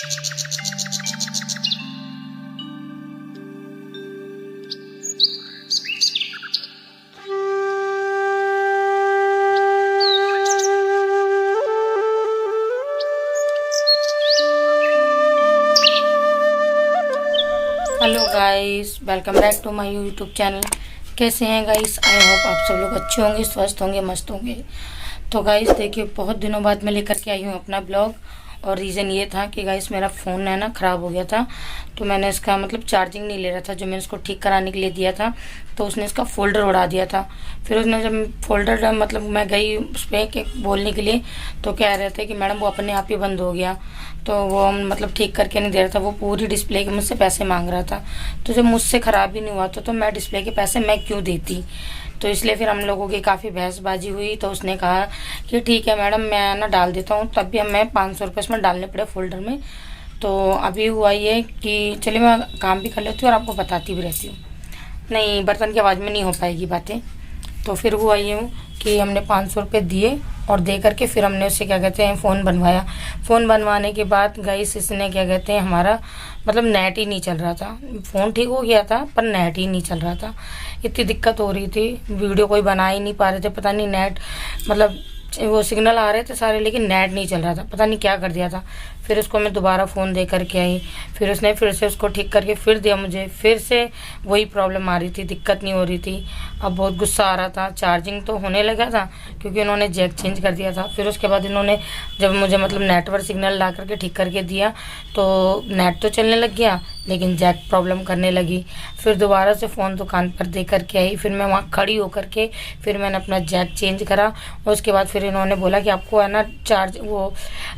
Hello guys, welcome back to my YouTube channel. कैसे हैं guys? I hope आप सब लोग अच्छे होंगे, स्वस्थ होंगे, मस्त होंगे। तो गाइस देखिए, बहुत दिनों बाद मैं लेकर के आई हूँ अपना ब्लॉग। और रीज़न ये था कि गाइस मेरा फ़ोन है ना ख़राब हो गया था। तो मैंने इसका मतलब चार्जिंग नहीं ले रहा था, जो मैंने इसको ठीक कराने के लिए दिया था। तो उसने इसका फ़ोल्डर उड़ा दिया था। फिर उसने जब फ़ोल्डर मतलब मैं गई उस पर बोलने के लिए, तो कह रहे थे कि मैडम वो अपने आप ही बंद हो गया। तो वो मतलब ठीक करके नहीं दे रहा था, वो पूरी डिस्प्ले के मुझसे पैसे मांग रहा था। तो जब मुझसे ख़राब ही नहीं हुआ तो मैं डिस्प्ले के पैसे मैं क्यों देती। तो इसलिए फिर हम लोगों की काफ़ी बहसबाजी हुई। तो उसने कहा कि ठीक है मैडम, मैं ना डाल देता हूँ। तब भी हमें 500 रुपये इसमें डालने पड़े फ़ोल्डर में। तो अभी हुआ ये कि चलिए मैं काम भी कर लेती हूँ और आपको बताती भी रहती हूँ। नहीं, बर्तन की आवाज़ में नहीं हो पाएगी बातें। तो फिर हुआ यूँ कि हमने 500 रुपये दिए और दे करके फिर हमने उससे क्या कहते हैं फ़ोन बनवाया। फ़ोन बनवाने के बाद गाइस इसने क्या कहते हैं हमारा मतलब नेट ही नहीं चल रहा था। फ़ोन ठीक हो गया था पर नेट ही नहीं चल रहा था। इतनी दिक्कत हो रही थी, वीडियो कोई बना ही नहीं पा रहे थे। पता नहीं नेट मतलब वो सिग्नल आ रहे थे सारे, लेकिन नेट नहीं चल रहा था। पता नहीं क्या कर दिया था। फिर उसको मैं दोबारा फ़ोन दे करके आई। फिर उसने फिर से उसको ठीक करके फिर दिया मुझे। फिर से वही प्रॉब्लम आ रही थी, दिक्कत नहीं हो रही थी। अब बहुत गुस्सा आ रहा था। चार्जिंग तो होने लगा था क्योंकि उन्होंने जैक चेंज कर दिया था। फिर उसके बाद इन्होंने जब मुझे मतलब नेटवर्क सिग्नल ला करके ठीक करके दिया तो नेट तो चलने लग गया, लेकिन जैक प्रॉब्लम करने लगी। फिर दोबारा से फ़ोन दुकान पर दे करके आई। फिर मैं वहाँ खड़ी होकर के फिर मैंने अपना जैक चेंज करा। और उसके बाद फिर इन्होंने बोला कि आपको है ना चार्ज वो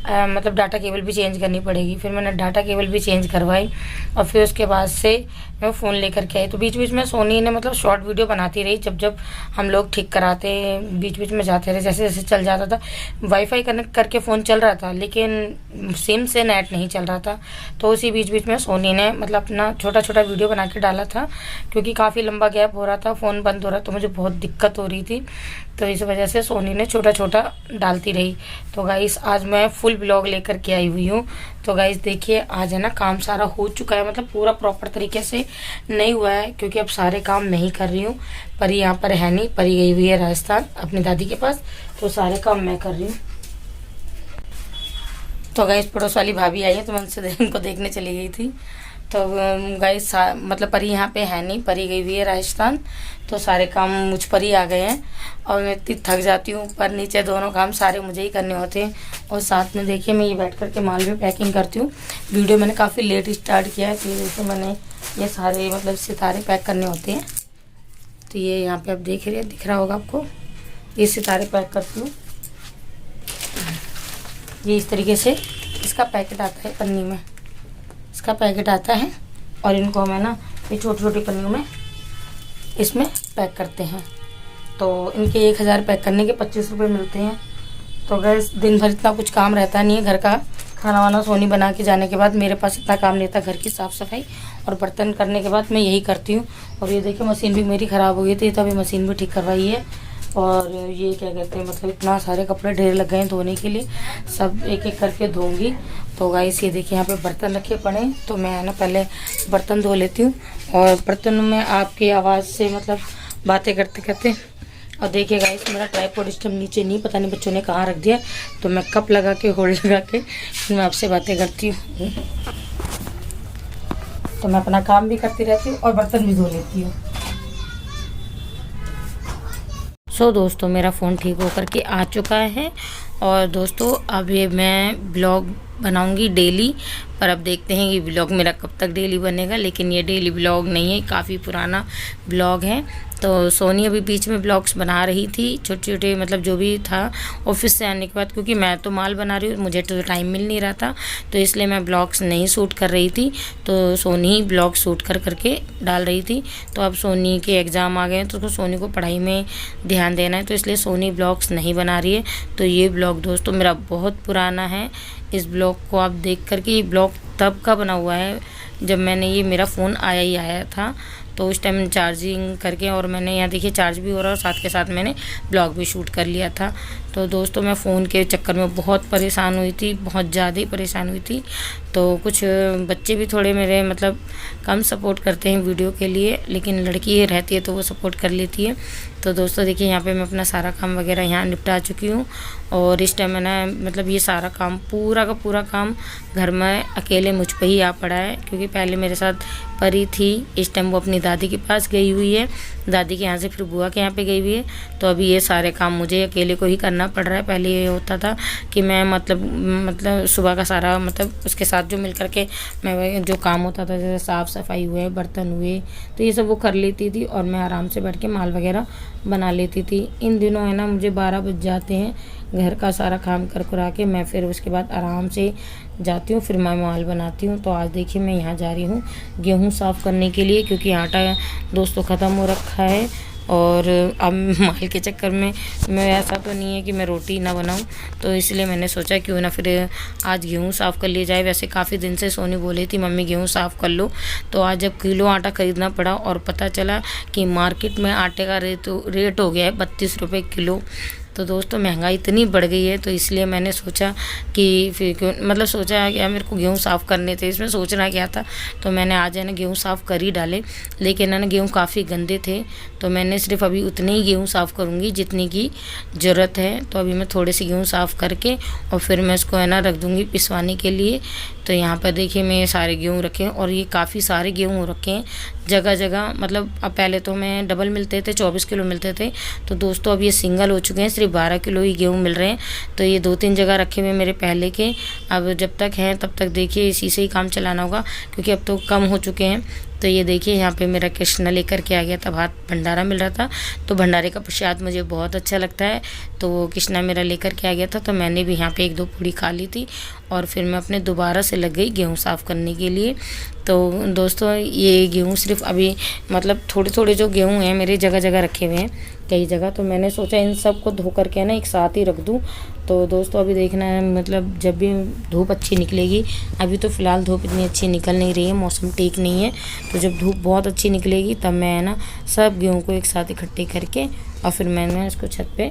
मतलब डाटा केबल भी चेंज करनी पड़ेगी। फिर मैंने डाटा केबल भी चेंज करवाई और फिर उसके बाद से मैं फ़ोन लेकर के आई। तो बीच बीच में सोनी ने मतलब शॉर्ट वीडियो बनाती रही, जब जब हम लोग ठीक कराते बीच बीच में जाते रहे, जैसे जैसे चल जाता था। वाईफाई कनेक्ट करके फ़ोन चल रहा था लेकिन सिम से नेट नहीं चल रहा था। तो उसी बीच बीच में सोनी ने मतलब अपना छोटा छोटा वीडियो बना के डाला था, क्योंकि काफ़ी लंबा गैप हो रहा था, फ़ोन बंद हो रहा, तो मुझे बहुत दिक्कत हो रही थी। तो इस वजह से सोनी ने छोटा छोटा डालती रही। तो गाइस आज मैं फुल ब्लॉग लेकर के आई हुई हूँ। तो गाइस देखिए, आज है ना काम सारा हो चुका है, मतलब पूरा प्रॉपर तरीके से नहीं हुआ है क्योंकि अब सारे काम मैं ही कर रही हूँ। परी यहाँ पर है नहीं, परी गई हुई है राजस्थान अपनी दादी के पास। तो सारे काम मैं कर रही हूँ। तो गाइस पड़ोस वाली भाभी आई है तो मैं उनसे उनको देखने चली गई थी। तो गाइस मतलब परी यहाँ पे है नहीं, परी गई हुई है राजस्थान। तो सारे काम मुझ पर ही आ गए हैं और मैं इतनी थक जाती हूँ। ऊपर नीचे दोनों काम सारे मुझे ही करने होते हैं। और साथ में देखिए मैं ये बैठ करके माल भी पैकिंग करती हूँ। वीडियो मैंने काफ़ी लेट स्टार्ट किया है, तो जैसे मैंने ये सारे मतलब सितारे पैक करने होते हैं। तो ये यहाँ पे आप देख रहे हैं, दिख रहा होगा आपको, ये सितारे पैक करती हूँ। ये इस तरीके से इसका पैकेट आता है, पन्नी में इसका पैकेट आता है। और इनको हमें ना ये छोटी छोटी पन्नियों में इसमें पैक करते हैं। तो इनके 1000 पैक करने के 25 रुपये मिलते हैं। तो गैस दिन भर इतना कुछ काम रहता नहीं है घर का। खाना वाना सोनी बना के जाने के बाद मेरे पास इतना काम नहीं था। घर की साफ़ सफाई और बर्तन करने के बाद मैं यही करती हूँ। और ये देखिए मशीन भी मेरी ख़राब हो गई थी, तभी मशीन भी ठीक करवाई है। और ये क्या कहते हैं मतलब इतना सारे कपड़े ढेर लग गए हैं धोने के लिए, सब एक एक करके धोऊंगी। तो गाइस ये देखिए यहाँ पे बर्तन रखे पड़े हैं, तो मैं ना पहले बर्तन धो लेती हूँ। और बर्तन में आपकी आवाज़ से मतलब बातें करते करते। और देखिए गाइस मेरा ट्राइपॉड इस टाइम नीचे नहीं, पता नहीं बच्चों ने कहाँ रख दिया। तो मैं कप लगा के होल्ड लगा के फिर मैं आपसे बातें करती हूँ। तो मैं अपना काम भी करती रहती हूँ और बर्तन भी धो लेती हूँ। सो दोस्तों मेरा फ़ोन ठीक होकर के आ चुका है। और दोस्तों अब ये मैं ब्लॉग बनाऊंगी डेली, पर अब देखते हैं कि ब्लॉग मेरा कब तक डेली बनेगा। लेकिन ये डेली ब्लॉग नहीं है, काफ़ी पुराना ब्लॉग है। तो सोनी अभी बीच में ब्लॉग्स बना रही थी छोटे छोटे, मतलब जो भी था ऑफिस से आने के बाद, क्योंकि मैं तो माल बना रही हूँ, मुझे तो टाइम मिल नहीं रहा था, तो इसलिए मैं ब्लॉग्स नहीं शूट कर रही थी। तो सोनी ही ब्लॉग शूट कर करके डाल रही थी। तो अब सोनी के एग्ज़ाम आ गए हैं तो सोनी को पढ़ाई में ध्यान देना है, तो इसलिए सोनी ब्लॉग्स नहीं बना रही है। तो ये ब्लॉग दोस्तों मेरा बहुत पुराना है। इस ब्लॉग को आप देख करके, ये ब्लॉग तब का बना हुआ है जब मैंने ये मेरा फ़ोन आया ही आया था। तो उस टाइम चार्जिंग करके, और मैंने यहाँ देखिए चार्ज भी हो रहा है और साथ के साथ मैंने ब्लॉग भी शूट कर लिया था। तो दोस्तों मैं फ़ोन के चक्कर में बहुत परेशान हुई थी, बहुत ज़्यादा ही परेशान हुई थी। तो कुछ बच्चे भी थोड़े मेरे मतलब कम सपोर्ट करते हैं वीडियो के लिए, लेकिन लड़की रहती है तो वो सपोर्ट कर लेती है। तो दोस्तों देखिए यहाँ पे मैं अपना सारा काम वगैरह यहाँ निपटा चुकी हूँ, और इस टाइम मैंने मतलब ये सारा काम पूरा का पूरा काम घर में अकेले मुझ पे ही आ पड़ा है, क्योंकि पहले मेरे साथ परी थी, इस टाइम वो अपनी दादी के पास गई हुई है, दादी के यहाँ से फिर बुआ के यहाँ पे गई हुई है। तो अभी ये सारे काम मुझे अकेले को ही करना पड़ रहा है। पहले ये होता था कि मैं मतलब सुबह का सारा मतलब उसके साथ जो मिल करके मैं जो काम होता था, जैसे साफ़ सफाई हुए, बर्तन हुए, तो ये सब वो कर लेती थी और मैं आराम से बैठ के माल वगैरह बना लेती थी। इन दिनों है ना मुझे 12 बज जाते हैं घर का सारा काम कर करा के, मैं फिर उसके बाद आराम से जाती हूँ, फिर मैं माल बनाती हूँ। तो आज देखिए मैं यहाँ जा रही हूँ गेहूँ साफ़ करने के लिए, क्योंकि आटा दोस्तों ख़त्म हो रखा है। और अब माल के चक्कर में मैं ऐसा तो नहीं है कि मैं रोटी ना बनाऊं, तो इसलिए मैंने सोचा क्यों ना फिर आज गेहूँ साफ़ कर लिया जाए। वैसे काफ़ी दिन से सोनी बोली थी मम्मी गेहूँ साफ़ कर लो, तो आज जब किलो आटा ख़रीदना पड़ा और पता चला कि मार्केट में आटे का रेट हो गया है 32 रुपये किलो। तो दोस्तों महंगाई इतनी बढ़ गई है, तो इसलिए मैंने सोचा कि फिर क्यों मतलब सोचा कि यार मेरे को गेहूँ साफ़ करने थे, इसमें सोचना क्या था। तो मैंने आज है ना गेहूँ साफ़ कर ही डाले, लेकिन है ना गेहूँ काफ़ी गंदे थे, तो मैंने सिर्फ अभी उतने ही गेहूँ साफ़ करूँगी जितनी की ज़रूरत है। तो अभी मैं थोड़े से गेहूँ साफ़ करके और फिर मैं इसको है ना रख दूँगी पिसवाने के लिए। तो यहाँ पर देखिए मैं सारे गेहूँ रखे हैं, और ये काफ़ी सारे गेहूँ हो रखे हैं जगह जगह। मतलब अब पहले तो मैं डबल मिलते थे, 24 किलो मिलते थे, तो दोस्तों अब ये सिंगल हो चुके हैं, सिर्फ 12 किलो ही गेहूँ मिल रहे हैं। तो ये 2-3 जगह रखे हुए मेरे पहले के, अब जब तक हैं तब तक देखिए इसी से ही काम चलाना होगा, क्योंकि अब तो कम हो चुके हैं। तो ये देखिए यहाँ पे मेरा कृष्णा लेकर के आ गया था, भात भंडारा मिल रहा था, तो भंडारे का प्रसाद मुझे बहुत अच्छा लगता है, तो वो कृष्णा मेरा लेकर के आ गया था। तो मैंने भी यहाँ पे 1-2 पूड़ी खा ली थी, और फिर मैं अपने दोबारा से लग गई गेहूँ साफ़ करने के लिए। तो दोस्तों ये गेहूँ सिर्फ अभी मतलब थोड़े थोड़े जो गेहूँ हैं मेरे जगह जगह रखे हुए हैं कई जगह, तो मैंने सोचा इन सब को धो करके ना एक साथ ही रख दूँ। तो दोस्तों अभी देखना है मतलब जब भी धूप अच्छी निकलेगी, अभी तो फ़िलहाल धूप इतनी अच्छी निकल नहीं रही है, मौसम ठीक नहीं है, तो जब धूप बहुत अच्छी निकलेगी तब मैं ना सब गेहूँ को एक साथ इकट्ठे करके और फिर मैंने इसको छत पे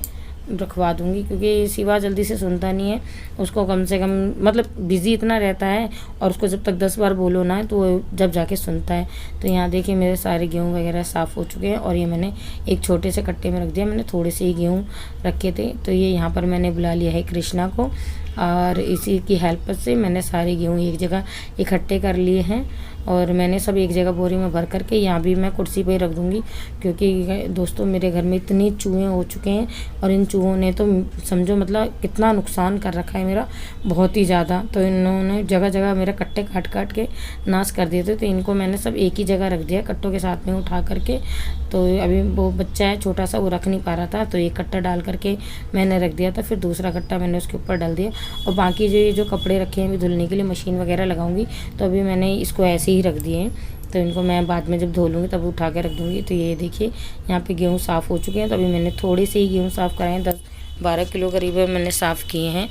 रखवा दूँगी, क्योंकि सिवा जल्दी से सुनता नहीं है, उसको कम से कम मतलब बिज़ी इतना रहता है, और उसको जब तक 10 बार बोलो ना तो वो जब जाके सुनता है। तो यहाँ देखिए मेरे सारे गेहूँ वगैरह साफ़ हो चुके हैं, और ये मैंने एक छोटे से कट्टे में रख दिया, मैंने थोड़े से ही गेहूँ रखे थे। तो ये यहाँ पर मैंने बुला लिया है कृष्णा को, और इसी की हेल्प से मैंने सारे गेहूँ एक जगह इकट्ठे कर लिए हैं, और मैंने सब एक जगह बोरी में भर करके यहाँ भी मैं कुर्सी पे ही रख दूँगी, क्योंकि दोस्तों मेरे घर में इतनी चूहे हो चुके हैं, और इन चूहों ने तो समझो मतलब कितना नुकसान कर रखा है मेरा, बहुत ही ज़्यादा। तो इन्होंने जगह जगह मेरे कट्टे काट काट के नाश कर दिए थे, तो इनको मैंने सब एक ही जगह रख दिया कट्टों के साथ में उठा करके। तो अभी वो बच्चा है छोटा सा, वो रख नहीं पा रहा था, तो एक कट्टा डाल करके मैंने रख दिया था, फिर दूसरा कट्टा मैंने उसके ऊपर डाल दिया, और बाकी जो कपड़े रखे हैं अभी धुलने के लिए मशीन वगैरह लगाऊंगी, तो अभी मैंने इसको ऐसे ही रख दिए हैं, तो इनको मैं बाद में जब धो लूँगी तब उठा के रख दूँगी। तो ये देखिए यहाँ पे गेहूँ साफ़ हो चुके हैं, तो अभी मैंने थोड़े से ही गेहूँ साफ़ कराए हैं, 10-12 किलो करीब मैंने साफ़ किए हैं।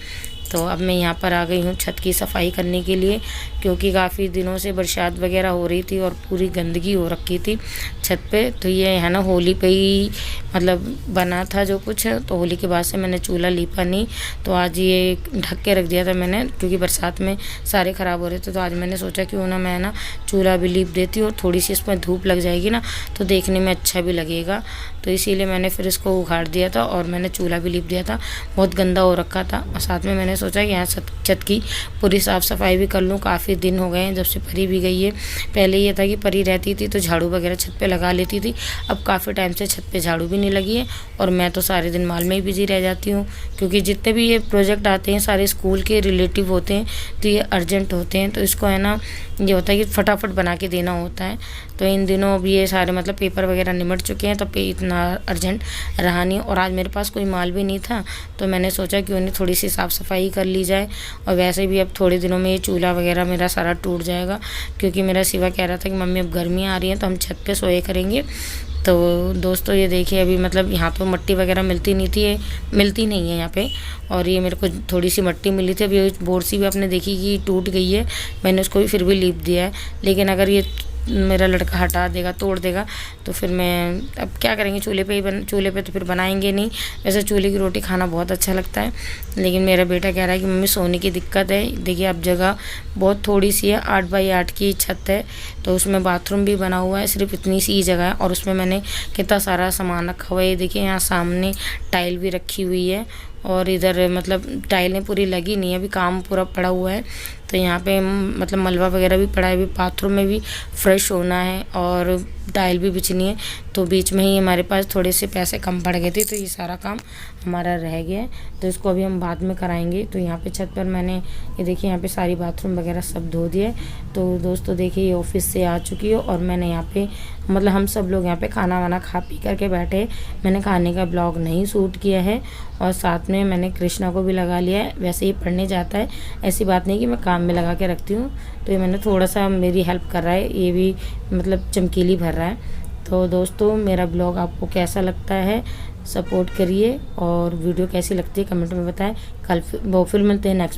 तो अब मैं यहाँ पर आ गई हूँ छत की सफाई करने के लिए, क्योंकि काफ़ी दिनों से बरसात वगैरह हो रही थी और पूरी गंदगी हो रखी थी छत पे। तो ये है ना होली पे ही मतलब बना था जो कुछ, तो होली के बाद से मैंने चूल्हा लीपा नहीं, तो आज ये ढक के रख दिया था मैंने, क्योंकि बरसात में सारे ख़राब हो रहे थे। तो आज मैंने सोचा क्यों ना मैं ना चूल्हा भी लीप देती हूँ, और थोड़ी सी इसमें धूप लग जाएगी ना तो देखने में अच्छा भी लगेगा। तो इसीलिए मैंने फिर इसको उखाड़ दिया था, और मैंने चूल्हा भी लीप दिया था, बहुत गंदा हो रखा था। और साथ में मैंने सोचा कि यहाँ छत की पूरी साफ़ सफाई भी कर लूँ, काफ़ी दिन हो गए हैं जब से परी भी गई है। पहले ये था कि परी रहती थी तो झाड़ू वगैरह छत पे लगा लेती थी, अब काफ़ी टाइम से छत पे झाड़ू भी नहीं लगी है, और मैं तो सारे दिन माल में ही बिजी रह जाती हूँ, क्योंकि जितने भी ये प्रोजेक्ट आते हैं सारे स्कूल के रिलेटिव होते हैं, तो ये अर्जेंट होते हैं, तो इसको है ना ये होता है कि फटाफट बना के देना होता है। तो इन दिनों अब ये सारे मतलब पेपर वगैरह निमट चुके हैं, तो इतना अर्जेंट रहा नहीं, और आज मेरे पास कोई माल भी नहीं था, तो मैंने सोचा कि उन्हें थोड़ी सी साफ़ सफाई कर ली जाए। और वैसे भी अब थोड़े दिनों में ये चूल्हा वगैरह मेरा सारा टूट जाएगा, क्योंकि मेरा सिवा कह रहा था कि मम्मी अब गर्मियाँ आ रही हैं तो हम छत पे सोए करेंगे। तो दोस्तों ये देखिए अभी मतलब यहाँ तो मिट्टी वगैरह मिलती नहीं है यहाँ पे, और ये मेरे को थोड़ी सी मिट्टी मिली थी। अभी बोर्ड सी भी आपने देखी कि टूट गई है, मैंने उसको भी फिर भी लीप दिया है, लेकिन अगर ये मेरा लड़का हटा देगा, तोड़ देगा, तो फिर मैं अब क्या करेंगे, चूल्हे पे तो फिर बनाएंगे नहीं। वैसे चूल्हे की रोटी खाना बहुत अच्छा लगता है, लेकिन मेरा बेटा कह रहा है कि मम्मी सोने की दिक्कत है। देखिए अब जगह बहुत थोड़ी सी है, 8 बाई 8 की छत है, तो उसमें बाथरूम भी बना हुआ है, सिर्फ इतनी सी ही जगह है, और उसमें मैंने कितना सारा सामान रखा हुआ है। ये देखिए यहाँ सामने टाइल भी रखी हुई है, और इधर मतलब टाइलें पूरी लगी नहीं है, अभी काम पूरा पड़ा हुआ है। तो यहाँ पे मतलब मलबा वगैरह भी पड़ा है, अभी बाथरूम में भी फ्रेश होना है और टाइल भी बिछनी है। तो बीच में ही हमारे पास थोड़े से पैसे कम पड़ गए थे, तो ये सारा काम हमारा रह गया है, तो इसको अभी हम बाद में कराएंगे। तो यहाँ पे छत पर मैंने ये देखिए यहाँ पे सारी बाथरूम वगैरह सब धो दिए। तो दोस्तों देखिए ये ऑफिस से आ चुकी है, और मैंने यहाँ पे मतलब हम सब लोग यहाँ पे खाना वाना खा पी करके बैठे। मैंने खाने का ब्लॉग नहीं शूट किया है, और साथ में मैंने कृष्णा को भी लगा लिया है। वैसे ही पढ़ने जाता है, ऐसी बात नहीं कि मैं काम में लगा के रखती हूँ। तो ये मैंने थोड़ा सा मेरी हेल्प कर रहा है, ये भी मतलब चमकीली भर रहा है। तो दोस्तों मेरा ब्लॉग आपको कैसा लगता है सपोर्ट करिए, और वीडियो कैसी लगती है कमेंट में बताएं। कल फिर मिलते हैं नेक्स्ट